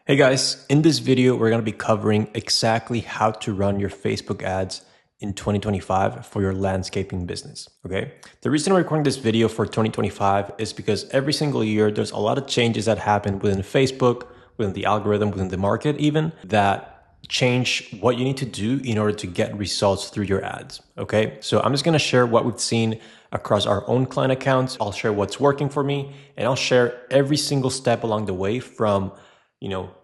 Hey guys, in this video, we're going to be covering exactly how to run your Facebook ads in 2025 for your landscaping business, okay? The reason we're recording this video for 2025 is because every single year, there's a lot of changes that happen within Facebook, within the algorithm, within the market even, that change what you need to do in order to get results through your ads, okay? So I'm just going to share what we've seen across our own client accounts. I'll share what's working for me, and I'll share every single step along the way from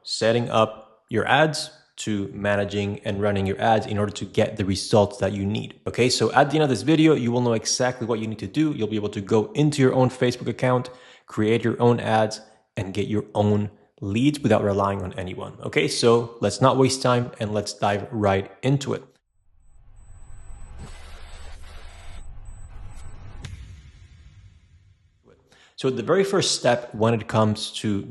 setting up your ads to managing and running your ads in order to get the results that you need. Okay, so at the end of this video, you will know exactly what you need to do. You'll be able to go into your own Facebook account, create your own ads, and get your own leads without relying on anyone. Okay, so let's not waste time and let's dive right into it. So the very first step when it comes to,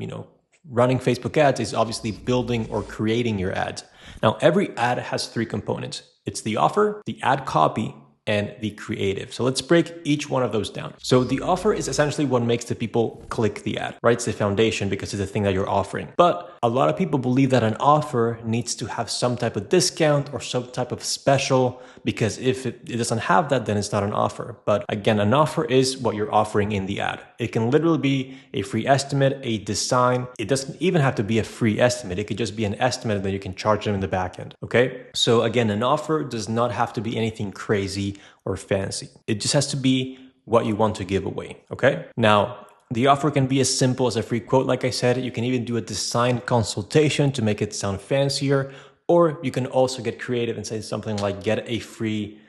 running Facebook ads is obviously building or creating your ads. Now, every ad has three components. It's the offer, the ad copy, and the creative. So let's break each one of those down. So the offer is essentially what makes the people click the ad, right? It's the foundation because it's the thing that you're offering. But a lot of people believe that an offer needs to have some type of discount or some type of special, because if it doesn't have that, then it's not an offer. But again, an offer is what you're offering in the ad. It can literally be a free estimate, a design. It doesn't even have to be a free estimate. It could just be an estimate and then you can charge them in the back end, okay? So again, an offer does not have to be anything crazy or fancy. It just has to be what you want to give away, okay? Now, the offer can be as simple as a free quote, like I said. You can even do a design consultation to make it sound fancier, or you can also get creative and say something like get a free,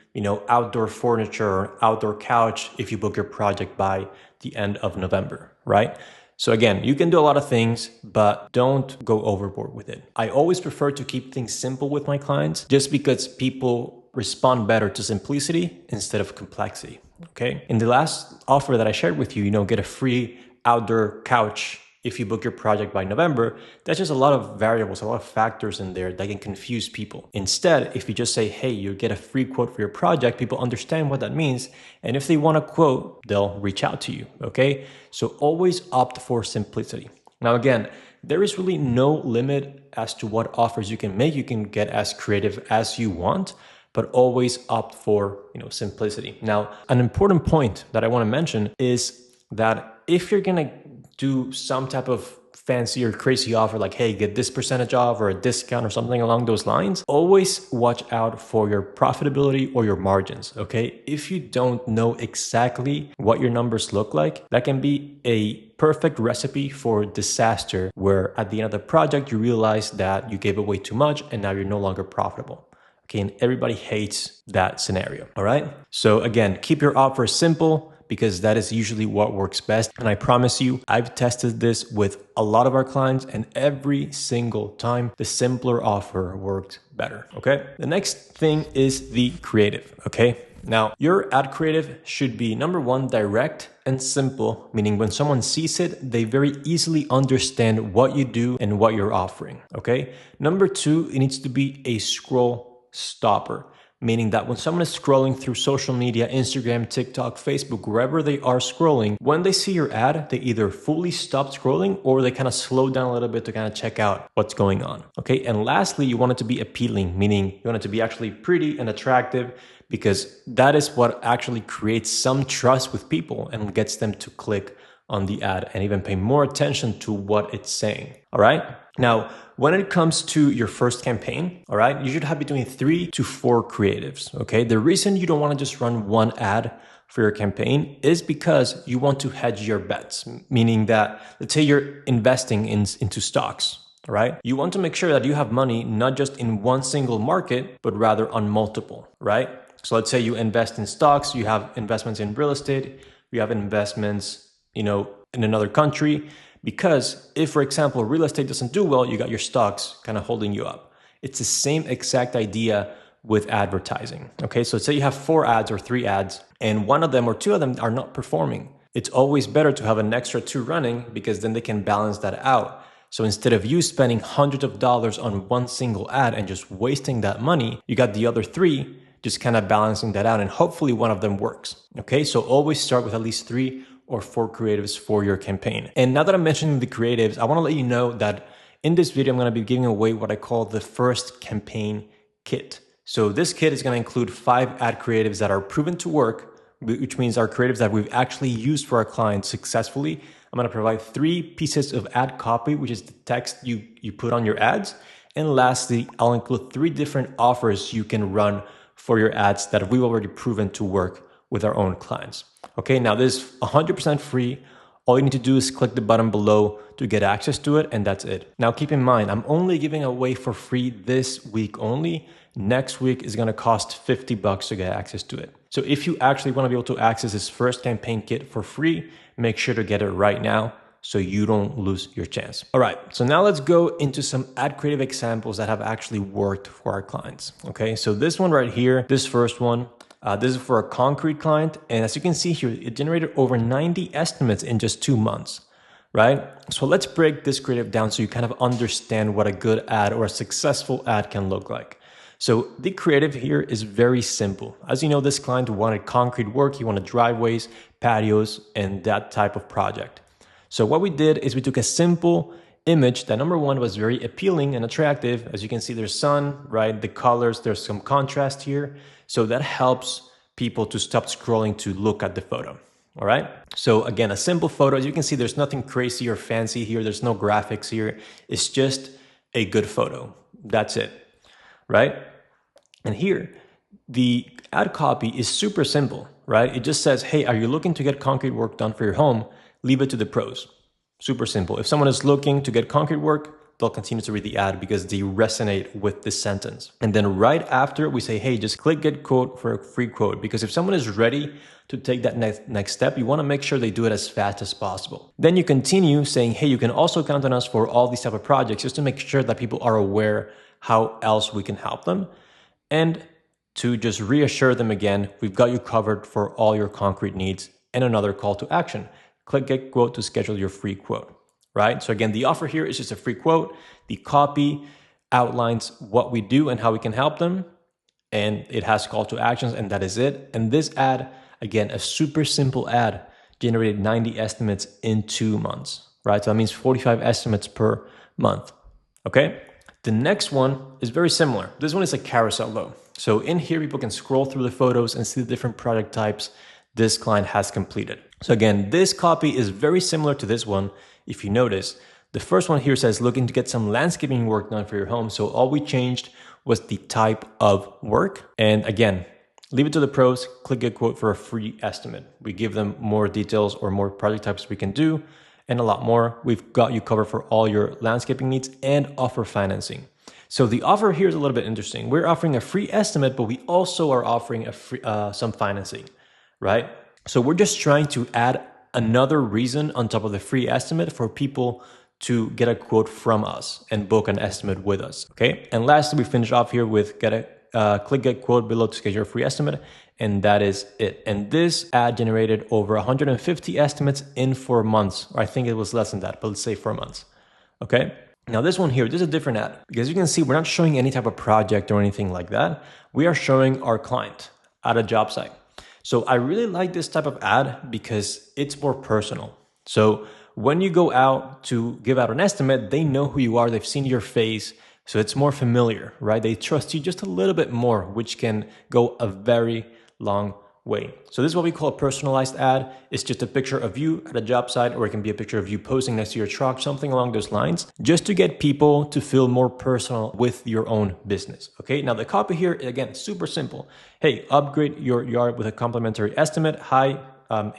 outdoor furniture or outdoor couch if you book your project by the end of November, right? So again, you can do a lot of things, but don't go overboard with it. I always prefer to keep things simple with my clients just because people respond better to simplicity instead of complexity, okay? In the last offer that I shared with you, get a free outdoor couch if you book your project by November. That's just a lot of variables, a lot of factors in there that can confuse people. Instead, if you just say, hey, you get a free quote for your project, people understand what that means. And if they want a quote, they'll reach out to you, okay? So always opt for simplicity. Now, again, there is really no limit as to what offers you can make. You can get as creative as you want, but always opt for, simplicity. Now, an important point that I want to mention is that if you're going to do some type of fancy or crazy offer, like, hey, get this percentage off or a discount or something along those lines, always watch out for your profitability or your margins, okay? If you don't know exactly what your numbers look like, that can be a perfect recipe for disaster, where at the end of the project, you realize that you gave away too much and now you're no longer profitable. Okay, and everybody hates that scenario, all right? So again, keep your offer simple, because that is usually what works best. And I promise you, I've tested this with a lot of our clients, and every single time the simpler offer worked better, okay? The next thing is the creative, okay? Now, your ad creative should be, number one, direct and simple, meaning when someone sees it, they very easily understand what you do and what you're offering, okay? Number two, it needs to be a scroll stopper, meaning that when someone is scrolling through social media, Instagram, TikTok, Facebook, wherever they are scrolling, when they see your ad, they either fully stop scrolling or they kind of slow down a little bit to kind of check out what's going on, okay? And lastly, you want it to be appealing, meaning you want it to be actually pretty and attractive, because that is what actually creates some trust with people and gets them to click on the ad and even pay more attention to what it's saying, all right? Now, when it comes to your first campaign, all right, you should have between 3 to 4 creatives, okay? The reason you don't want to just run one ad for your campaign is because you want to hedge your bets, meaning that, let's say you're investing into stocks, all right? You want to make sure that you have money not just in one single market, but rather on multiple, right? So let's say you invest in stocks, you have investments in real estate, you have investments, in another country. Because if, for example, real estate doesn't do well, you got your stocks kind of holding you up. It's the same exact idea with advertising, okay? So say you have 4 ads or 3 ads, and one of them or 2 of them are not performing. It's always better to have an extra 2 running, because then they can balance that out. So instead of you spending hundreds of dollars on one single ad and just wasting that money, you got the other 3 just kind of balancing that out, and hopefully one of them works, okay? So always start with at least 3 or 4 creatives for your campaign. And now that I'm mentioning the creatives, I want to let you know that in this video, I'm going to be giving away what I call the first campaign kit. So this kit is going to include 5 ad creatives that are proven to work, which means are creatives that we've actually used for our clients successfully. I'm going to provide 3 pieces of ad copy, which is the text you put on your ads. And lastly, I'll include 3 different offers you can run for your ads that we've already proven to work with our own clients. Okay, now this is 100% free. All you need to do is click the button below to get access to it, and that's it. Now keep in mind, I'm only giving away for free this week only. Next week is gonna cost $50 to get access to it. So if you actually wanna be able to access this first campaign kit for free, make sure to get it right now so you don't lose your chance. All right, so now let's go into some ad creative examples that have actually worked for our clients. Okay, so this one right here, this first one, this is for a concrete client. And as you can see here, it generated over 90 estimates in just 2 months, right? So let's break this creative down so you kind of understand what a good ad or a successful ad can look like. So the creative here is very simple. As you know, this client wanted concrete work. He wanted driveways, patios, and that type of project. So what we did is we took a simple image that number one was very appealing and attractive. As you can see, there's sun, right? The colors, there's some contrast here. So that helps people to stop scrolling to look at the photo. All right. So again, a simple photo. As you can see, there's nothing crazy or fancy here. There's no graphics here. It's just a good photo. That's it. Right. And here, the ad copy is super simple, right? It just says, hey, are you looking to get concrete work done for your home? Leave it to the pros. Super simple. If someone is looking to get concrete work, they'll continue to read the ad because they resonate with this sentence. And then right after we say, hey, just click get quote for a free quote. Because if someone is ready to take that next step, you want to make sure they do it as fast as possible. Then you continue saying, hey, you can also count on us for all these type of projects just to make sure that people are aware how else we can help them. And to just reassure them again, we've got you covered for all your concrete needs. And another call to action. Click get quote to schedule your free quote. Right? So again, the offer here is just a free quote. The copy outlines what we do and how we can help them. And it has call to actions, and that is it. And this ad, again, a super simple ad, generated 90 estimates in 2 months, right? So that means 45 estimates per month. Okay? The next one is very similar. This one is a carousel though. So in here, people can scroll through the photos and see the different product types this client has completed. So again, this copy is very similar to this one. If you notice, the first one here says looking to get some landscaping work done for your home. So all we changed was the type of work. And again, leave it to the pros, click get quote for a free estimate. We give them more details or more project types we can do and a lot more. We've got you covered for all your landscaping needs and offer financing. So the offer here is a little bit interesting. We're offering a free estimate, but we also are offering a free, some financing, right? So we're just trying to add another reason on top of the free estimate for people to get a quote from us and book an estimate with us, okay? And lastly, we finish off here with click get quote below to schedule your free estimate, and that is it. And this ad generated over 150 estimates in 4 months, or I think it was less than that, but let's say 4 months, okay? Now this one here, this is a different ad because you can see we're not showing any type of project or anything like that. We are showing our client at a job site. So I really like this type of ad because it's more personal. So when you go out to give out an estimate, they know who you are. They've seen your face. So it's more familiar, right? They trust you just a little bit more, which can go a very long way. So this is what we call a personalized ad. It's just a picture of you at a job site, or it can be a picture of you posing next to your truck, something along those lines, just to get people to feel more personal with your own business. Okay, now the copy here, again, super simple. Hey, upgrade your yard with a complimentary estimate. Hi,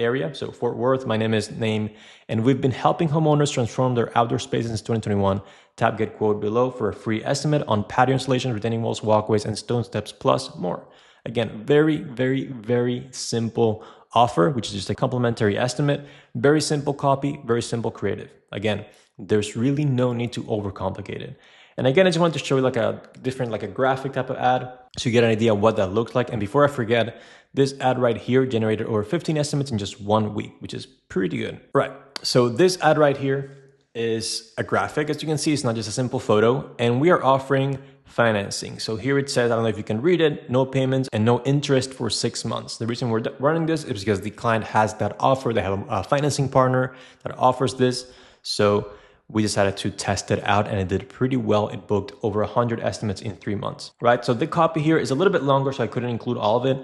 area, so Fort Worth, my name is Name, and we've been helping homeowners transform their outdoor spaces since 2021. Tap get quote below for a free estimate on patio installation, retaining walls, walkways, and stone steps, plus more. Again, very, very, very simple offer, which is just a complimentary estimate. Very simple copy, very simple creative. Again, there's really no need to overcomplicate it. And again, I just wanted to show you like a different, like a graphic type of ad so you get an idea of what that looks like. And before I forget, this ad right here generated over 15 estimates in just 1 week, which is pretty good. Right. So this ad right here is a graphic. As you can see, it's not just a simple photo, and we are offering financing. So here it says, I don't know if you can read it, no payments and no interest for 6 months. The reason we're running this is because the client has that offer. They have a financing partner that offers this. So we decided to test it out and it did pretty well. It booked over 100 estimates in 3 months, right? So the copy here is a little bit longer, so I couldn't include all of it.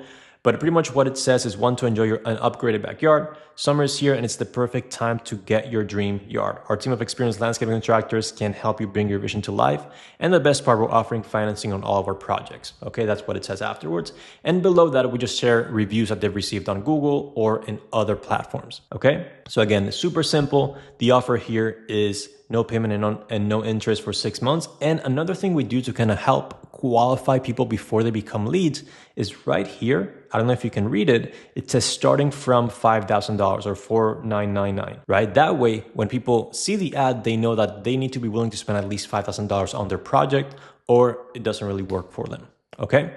But pretty much what it says is one, to enjoy an upgraded backyard. Summer is here and it's the perfect time to get your dream yard. Our team of experienced landscaping contractors can help you bring your vision to life. And the best part, we're offering financing on all of our projects. Okay, that's what it says afterwards. And below that, we just share reviews that they've received on Google or in other platforms. Okay, so again, super simple. The offer here is no payment and no interest for 6 months. And another thing we do to kind of help qualify people before they become leads is right here. I don't know if you can read it. It says starting from $5,000 or $4,999, right? That way, when people see the ad, they know that they need to be willing to spend at least $5,000 on their project or it doesn't really work for them, okay?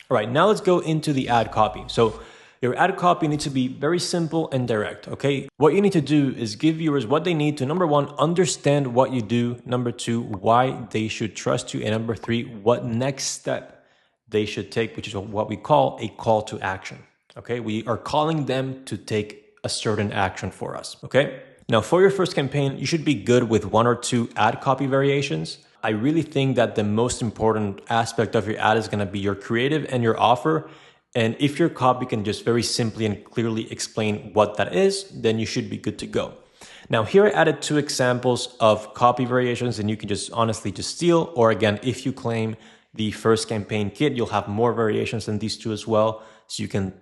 All right, now let's go into the ad copy. So your ad copy needs to be very simple and direct, okay? What you need to do is give viewers what they need to, number one, understand what you do. Number two, why they should trust you. And number three, what next step they should take, which is what we call a call to action, okay? We are calling them to take a certain action for us, okay? Now, for your first campaign, you should be good with 1 or 2 ad copy variations. I really think that the most important aspect of your ad is gonna be your creative and your offer. And if your copy can just very simply and clearly explain what that is, then you should be good to go. Now here I added 2 examples of copy variations and you can just honestly just steal, or again, if you claim the first campaign kit, you'll have more variations than these 2 as well. So you can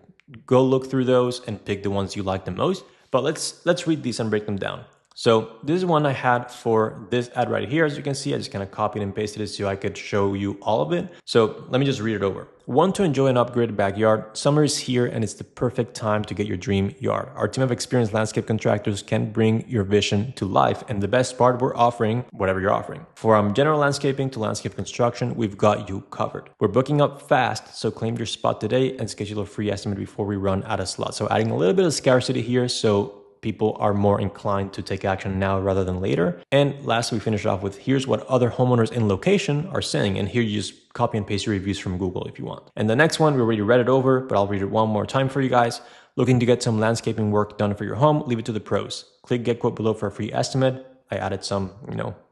go look through those and pick the ones you like the most. But let's read these and break them down. So this is one I had for this ad right here. As you can see, I just kind of copied and pasted it so I could show you all of it. So let me just read it over. 1, to enjoy an upgraded backyard. Summer is here and it's the perfect time to get your dream yard. Our team of experienced landscape contractors can bring your vision to life. And the best part, we're offering whatever you're offering. From general landscaping to landscape construction, we've got you covered. We're booking up fast, so claim your spot today and schedule a free estimate before we run out of slots. So adding a little bit of scarcity here, so people are more inclined to take action now rather than later. And last, we finish off with here's what other homeowners in location are saying. And here you just copy and paste your reviews from Google if you want. And the next one, we already read it over, but I'll read it one more time for you guys. Looking to get some landscaping work done for your home? Leave it to the pros. Click get quote below for a free estimate. I added some,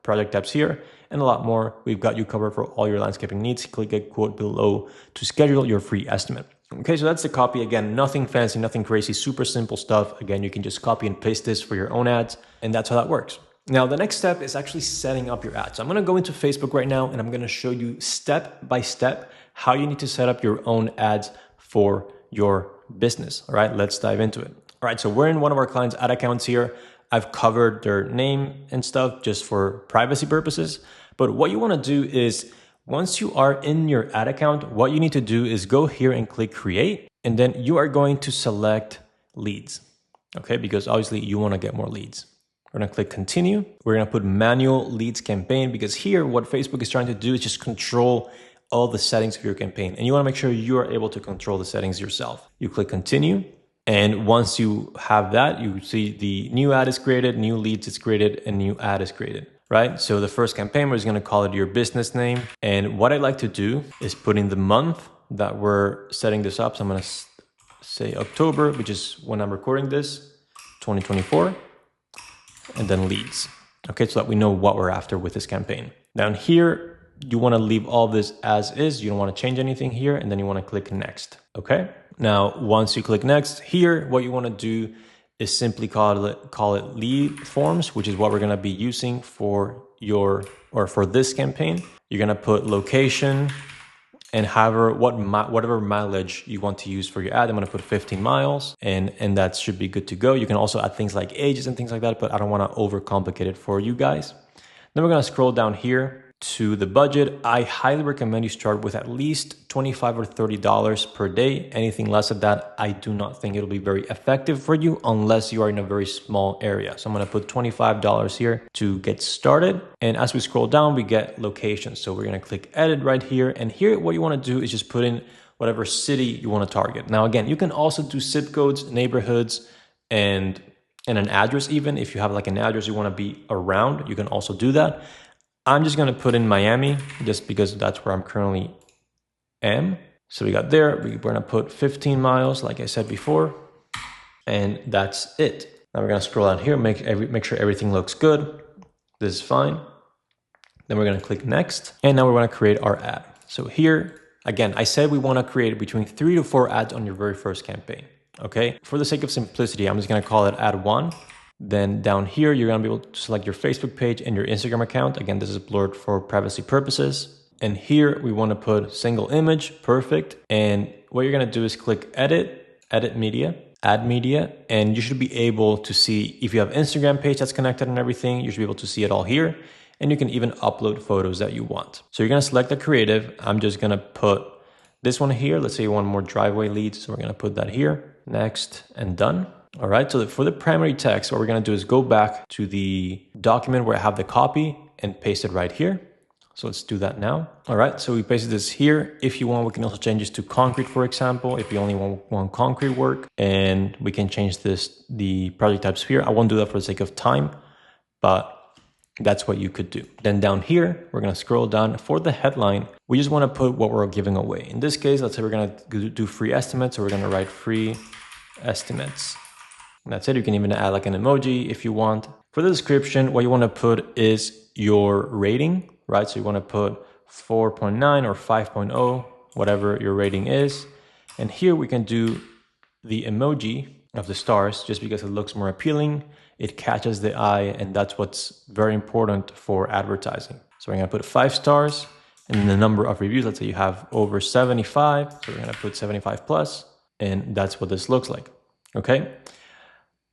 project steps here and a lot more. We've got you covered for all your landscaping needs. Click get quote below to schedule your free estimate. Okay, so that's the copy. Again, nothing fancy, nothing crazy, super simple stuff. Again, you can just copy and paste this for your own ads, and that's how that works. Now, the next step is actually setting up your ads. So I'm gonna go into Facebook right now, and I'm gonna show you step by step how you need to set up your own ads for your business. All right, let's dive into it. All right, so we're in one of our clients' ad accounts here. I've covered their name and stuff just for privacy purposes. But what you wanna do is, once you are in your ad account, what you need to do is go here and click create, and then you are going to select leads, okay? Because obviously you wanna get more leads. We're gonna click continue. We're gonna put manual leads campaign, because here what Facebook is trying to do is just control all the settings of your campaign. And you wanna make sure you are able to control the settings yourself. You click continue. And once you have that, you see the new ad is created, new leads is created, and new ad is created. Right? So the first campaign, we're just gonna call it your business name. And what I like to do is put in the month that we're setting this up. So I'm gonna say October, which is when I'm recording this, 2024, and then leads. Okay, so that we know what we're after with this campaign. Down here, you wanna leave all this as is. You don't wanna change anything here, and then you wanna click next, okay? Now, once you click next, here, what you wanna do is simply call it lead forms, which is what we're gonna be using for for this campaign. You're gonna put location and whatever mileage you want to use for your ad. I'm gonna put 15 miles and that should be good to go. You can also add things like ages and things like that, but I don't wanna overcomplicate it for you guys. Then we're gonna scroll down here to the budget. I highly recommend you start with at least $25 or $30 per day. Anything less of that, I do not think it'll be very effective for you unless you are in a very small area. So I'm gonna put $25 here to get started. And as we scroll down, we get locations. So we're gonna click edit right here. And here, what you wanna do is just put in whatever city you wanna target. Now, again, you can also do zip codes, neighborhoods, and an address even. If you have like an address you wanna be around, you can also do that. I'm just gonna put in Miami just because that's where I'm currently am. So we got there, we're gonna put 15 miles, like I said before, and that's it. Now we're gonna scroll down here, make sure everything looks good. This is fine. Then we're going to click next. And now we want to create our ad. So here, again, I said we want to create between 3 to 4 ads on your very first campaign. Okay. For the sake of simplicity, I'm just going to call it ad 1. Then down here, you're going to be able to select your Facebook page and your Instagram account. Again, this is blurred for privacy purposes. And here we want to put single image, perfect. And what you're going to do is click edit, edit media, add media, and you should be able to see if you have Instagram page that's connected and everything, you should be able to see it all here. And you can even upload photos that you want. So you're going to select the creative. I'm just going to put this one here. Let's say you want more driveway leads. So we're going to put that here, next, and done. All right, so for the primary text, what we're going to do is go back to the document where I have the copy and paste it right here. So let's do that now. All right, so we pasted this here. If you want, we can also change this to concrete, for example, if you only want concrete work. And we can change the project types here. I won't do that for the sake of time, but that's what you could do. Then down here, we're going to scroll down. For the headline, we just want to put what we're giving away. In this case, let's say we're going to do free estimates. So we're going to write free estimates. And that's it. You can even add like an emoji if you want. For the description, what you want to put is your rating, right? So you want to put 4.9 or 5.0, whatever your rating is. And here we can do the emoji of the stars just because it looks more appealing. It catches the eye, and that's what's very important for advertising. So we're going to put 5 stars and then the number of reviews. Let's say you have over 75. So we're going to put 75 plus, and that's what this looks like. Okay.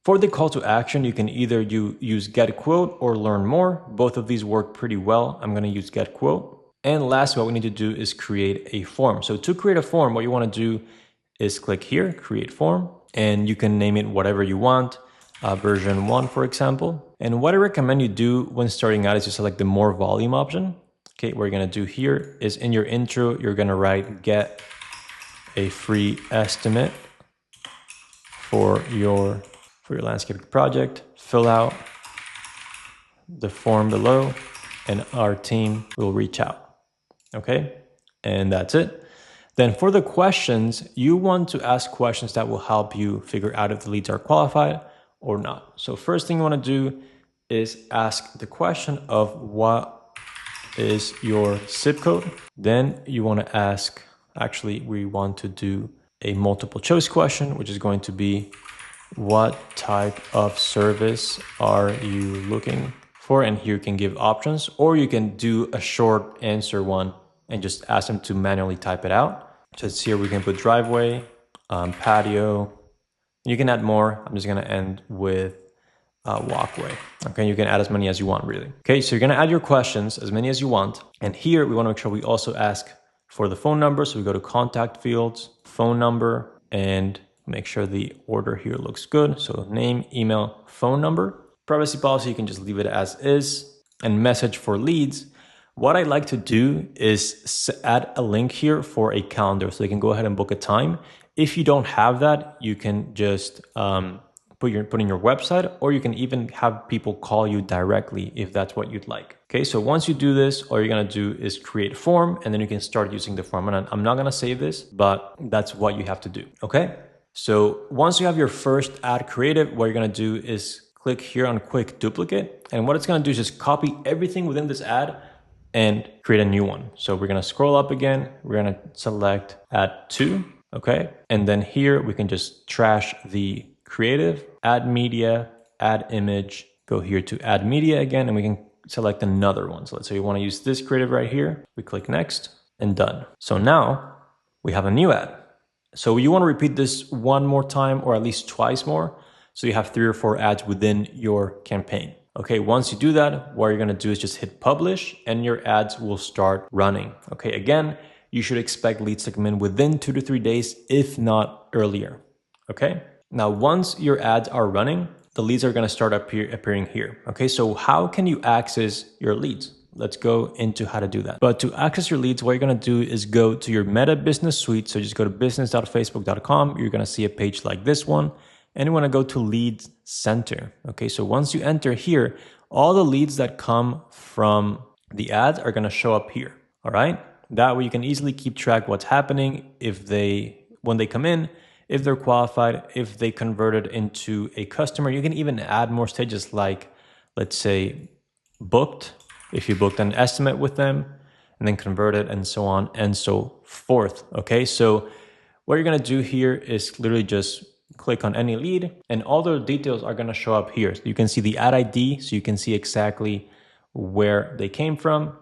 For the call to action, you can either use get quote or learn more. Both of these work pretty well. I'm going to use get quote. And last, what we need to do is create a form. So to create a form, what you want to do is click here, create form, and you can name it whatever you want, version 1, for example. And what I recommend you do when starting out is just select the more volume option. Okay, what you're going to do here is in your intro, you're going to write get a free estimate for your landscaping project, fill out the form below, and our team will reach out. Okay, and that's it. Then for the questions, you want to ask questions that will help you figure out if the leads are qualified or not. So first thing you want to do is ask the question of what is your zip code. Then you want to ask, actually, we want to do a multiple choice question, which is going to be, what type of service are you looking for? And here you can give options, or you can do a short answer one and just ask them to manually type it out. So here we can put driveway, patio. You can add more. I'm just going to end with walkway. Okay, you can add as many as you want, really. Okay, so you're going to add your questions, as many as you want. And here we want to make sure we also ask for the phone number. So we go to contact fields, phone number, and make sure the order here looks good. So name, email, phone number. Privacy policy, you can just leave it as is. And message for leads. What I like to do is add a link here for a calendar so they can go ahead and book a time. If you don't have that, you can just put in your website, or you can even have people call you directly if that's what you'd like. Okay, so once you do this, all you're gonna do is create a form, and then you can start using the form. And I'm not gonna save this, but that's what you have to do, okay? So once you have your first ad created, what you're gonna do is click here on quick duplicate. And what it's gonna do is just copy everything within this ad and create a new one. So we're gonna scroll up again. We're gonna select ad 2, okay? And then here we can just trash the creative, add media, add image, go here to add media again, and we can select another one. So let's say we wanna use this creative right here. We click next and done. So now we have a new ad. So you want to repeat this one more time, or at least twice more. So you have 3 or 4 ads within your campaign. Okay, once you do that, what you're going to do is just hit publish and your ads will start running. Okay, again, you should expect leads to come in within 2 to 3 days, if not earlier. Okay, now once your ads are running, the leads are going to start appearing here. Okay, so how can you access your leads? Let's go into how to do that. But to access your leads, what you're going to do is go to your Meta Business Suite. So just go to business.facebook.com. You're going to see a page like this one, and you want to go to Lead Center. Okay, so once you enter here, all the leads that come from the ads are going to show up here. All right, that way you can easily keep track what's happening when they come in, if they're qualified, if they converted into a customer. You can even add more stages, like let's say booked, if you booked an estimate with them, and then converted, and so on and so forth. Okay, so what you're gonna do here is literally just click on any lead, and all the details are gonna show up here. So you can see the ad ID, so you can see exactly where they came from.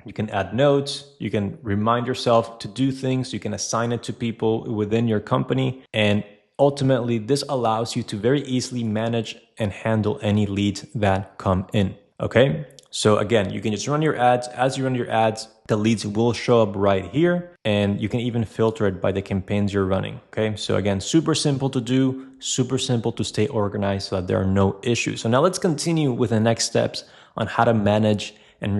You can add notes, you can remind yourself to do things, you can assign it to people within your company, and ultimately this allows you to very easily manage and handle any leads that come in. Okay, so again, you can just run your ads. As you run your ads, the leads will show up right here, and you can even filter it by the campaigns you're running. Okay, so again, super simple to do, super simple to stay organized so that there are no issues. So now let's continue with the next steps on how to manage and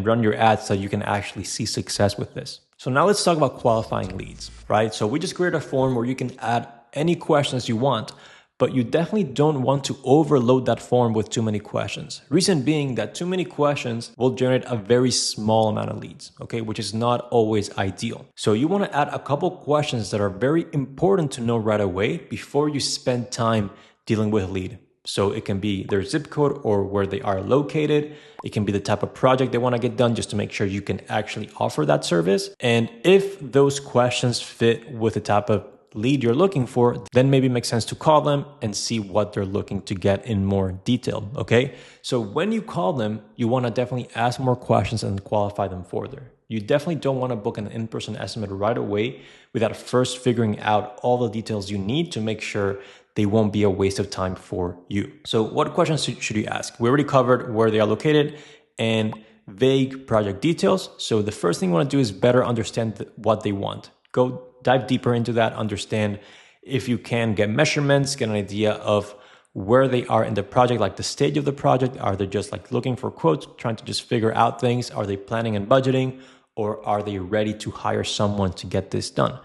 run your ads so you can actually see success with this. So now let's talk about qualifying leads, right? So we just created a form where you can add any questions you want, but you definitely don't want to overload that form with too many questions. Reason being that too many questions will generate a very small amount of leads, okay, which is not always ideal. So you want to add a couple questions that are very important to know right away before you spend time dealing with a lead. So it can be their zip code or where they are located. It can be the type of project they want to get done just to make sure you can actually offer that service. And if those questions fit with the type of lead you're looking for, then maybe it makes sense to call them and see what they're looking to get in more detail, okay? So when you call them, you want to definitely ask more questions and qualify them further. You definitely don't want to book an in-person estimate right away without first figuring out all the details you need to make sure they won't be a waste of time for you. So what questions should you ask? We already covered where they are located and vague project details. So the first thing you want to do is better understand what they want. Go dive deeper into that, understand if you can get measurements, get an idea of where they are in the project, like the stage of the project. Are they just like looking for quotes, trying to just figure out things? Are they planning and budgeting, or are they ready to hire someone to get this done?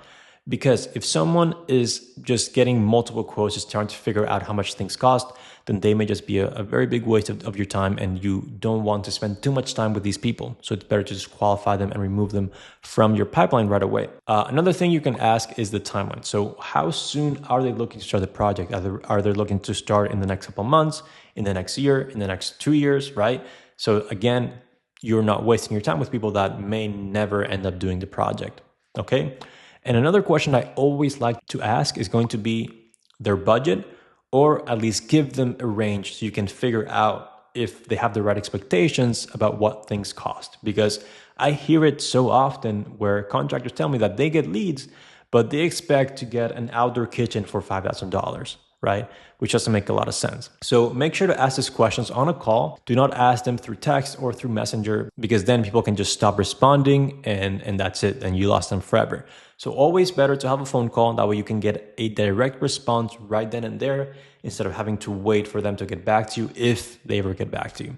Because if someone is just getting multiple quotes, just trying to figure out how much things cost, then they may just be a very big waste of your time, and you don't want to spend too much time with these people. So it's better to just qualify them and remove them from your pipeline right away. Another thing you can ask is the timeline. So how soon are they looking to start the project? Are they looking to start in the next couple months, in the next year, in the next 2 years, right? So again, you're not wasting your time with people that may never end up doing the project, okay? And another question I always like to ask is going to be their budget, or at least give them a range so you can figure out if they have the right expectations about what things cost. Because I hear it so often where contractors tell me that they get leads, but they expect to get an outdoor kitchen for $5,000, right? Which doesn't make a lot of sense. So make sure to ask these questions on a call. Do not ask them through text or through Messenger, because then people can just stop responding and that's it, and you lost them forever. So always better to have a phone call. That way you can get a direct response right then and there, instead of having to wait for them to get back to you if they ever get back to you.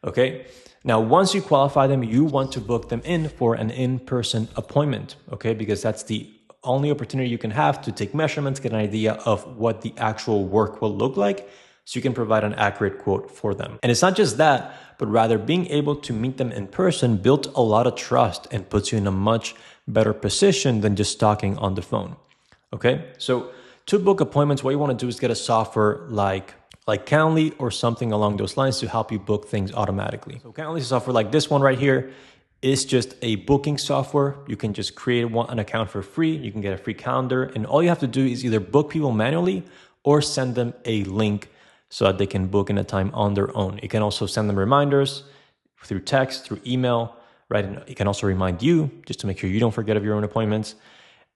Okay. Now, once you qualify them, you want to book them in for an in-person appointment. Okay. Because that's the only opportunity you can have to take measurements, get an idea of what the actual work will look like, so you can provide an accurate quote for them. And it's not just that, but rather being able to meet them in person builds a lot of trust and puts you in a much better position than just talking on the phone. Okay, so to book appointments, what you want to do is get a software like Calendly or something along those lines to help you book things automatically. So Calendly is a software like this one right here. Is just a booking software. You can just create an account for free. You can get a free calendar, and all you have to do is either book people manually or send them a link so that they can book in a time on their own. You can also send them reminders through text, through email, right? And it can also remind you just to make sure you don't forget of your own appointments.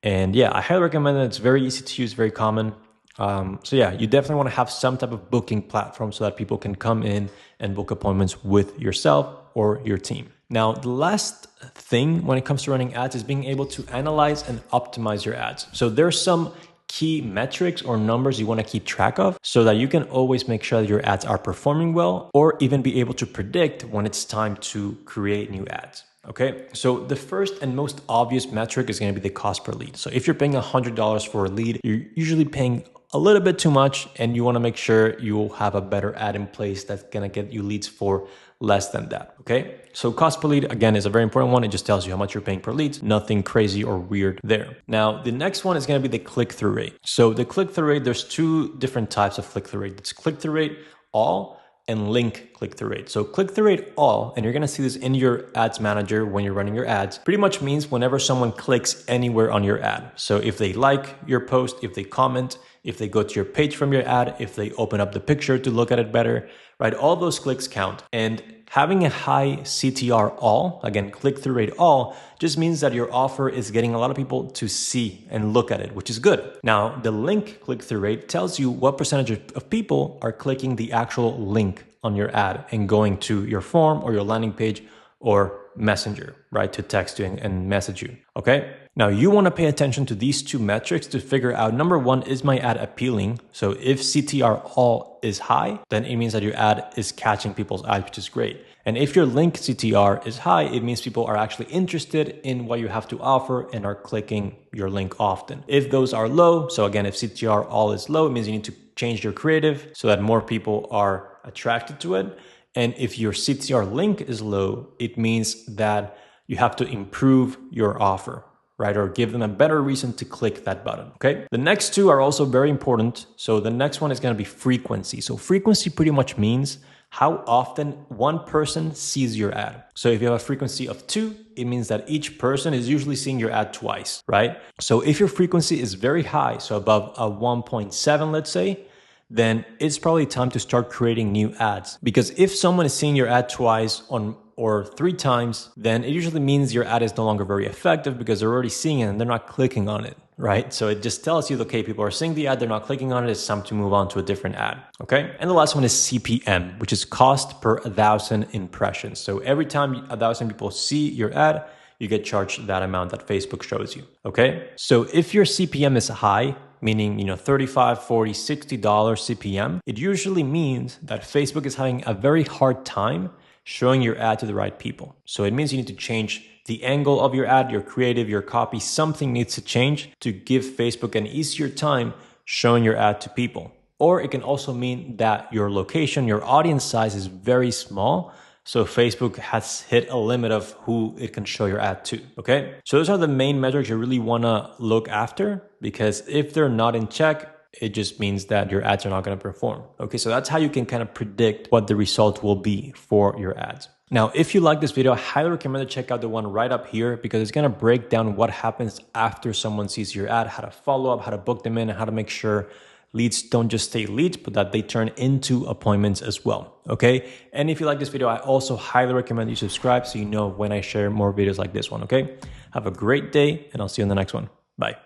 And yeah, I highly recommend it. It's very easy to use, very common. So yeah, you definitely want to have some type of booking platform so that people can come in and book appointments with yourself or your team. Now, the last thing when it comes to running ads is being able to analyze and optimize your ads. So there's some key metrics or numbers you want to keep track of so that you can always make sure that your ads are performing well, or even be able to predict when it's time to create new ads. Okay, so the first and most obvious metric is going to be the cost per lead. So if you're paying $100 for a lead, you're usually paying a little bit too much, and you want to make sure you have a better ad in place that's going to get you leads for less than that. Okay, so cost per lead, again, is a very important one. It just tells you how much you're paying per lead. Nothing crazy or weird there. Now, the next one is going to be the click-through rate. So the click-through rate, there's two different types of click-through rate. It's click-through rate all and link click-through rate. So click-through rate all, and you're gonna see this in your ads manager when you're running your ads, pretty much means whenever someone clicks anywhere on your ad. So if they like your post, if they comment, if they go to your page from your ad, if they open up the picture to look at it better, right? All those clicks count. And having a high CTR all, again, click-through rate all, just means that your offer is getting a lot of people to see and look at it, which is good. Now, the link click-through rate tells you what percentage of people are clicking the actual link on your ad and going to your form or your landing page or Messenger, right? To text you and message you, okay? Now, you want to pay attention to these two metrics to figure out, number one, is my ad appealing? So if CTR all is high, then it means that your ad is catching people's eyes, which is great. And if your link CTR is high, it means people are actually interested in what you have to offer and are clicking your link often. If those are low, so again, if CTR all is low, it means you need to change your creative so that more people are attracted to it. And if your CTR link is low, it means that you have to improve your offer, right? Or give them a better reason to click that button, okay? The next two are also very important. So the next one is gonna be frequency. So frequency pretty much means how often one person sees your ad. So if you have a frequency of 2, it means that each person is usually seeing your ad twice, right? So if your frequency is very high, so above a 1.7, let's say, then it's probably time to start creating new ads. Because if someone is seeing your ad twice or 3 times, then it usually means your ad is no longer very effective because they're already seeing it and they're not clicking on it, right? So it just tells you, okay, people are seeing the ad, they're not clicking on it, it's time to move on to a different ad, okay? And the last one is CPM, which is cost per 1,000 impressions. So every time 1,000 people see your ad, you get charged that amount that Facebook shows you, okay? So if your CPM is high, meaning, $35, $40, $60 CPM, it usually means that Facebook is having a very hard time showing your ad to the right people. So it means you need to change the angle of your ad, your creative, your copy. Something needs to change to give Facebook an easier time showing your ad to people. Or it can also mean that your location, your audience size is very small. So Facebook has hit a limit of who it can show your ad to, okay? So those are the main metrics you really wanna look after, because if they're not in check, it just means that your ads are not gonna perform. Okay, so that's how you can kind of predict what the result will be for your ads. Now, if you like this video, I highly recommend to check out the one right up here because it's gonna break down what happens after someone sees your ad, how to follow up, how to book them in, and how to make sure leads don't just stay leads, but that they turn into appointments as well, okay? And if you like this video, I also highly recommend you subscribe so you know when I share more videos like this one, okay? Have a great day, and I'll see you in the next one. Bye.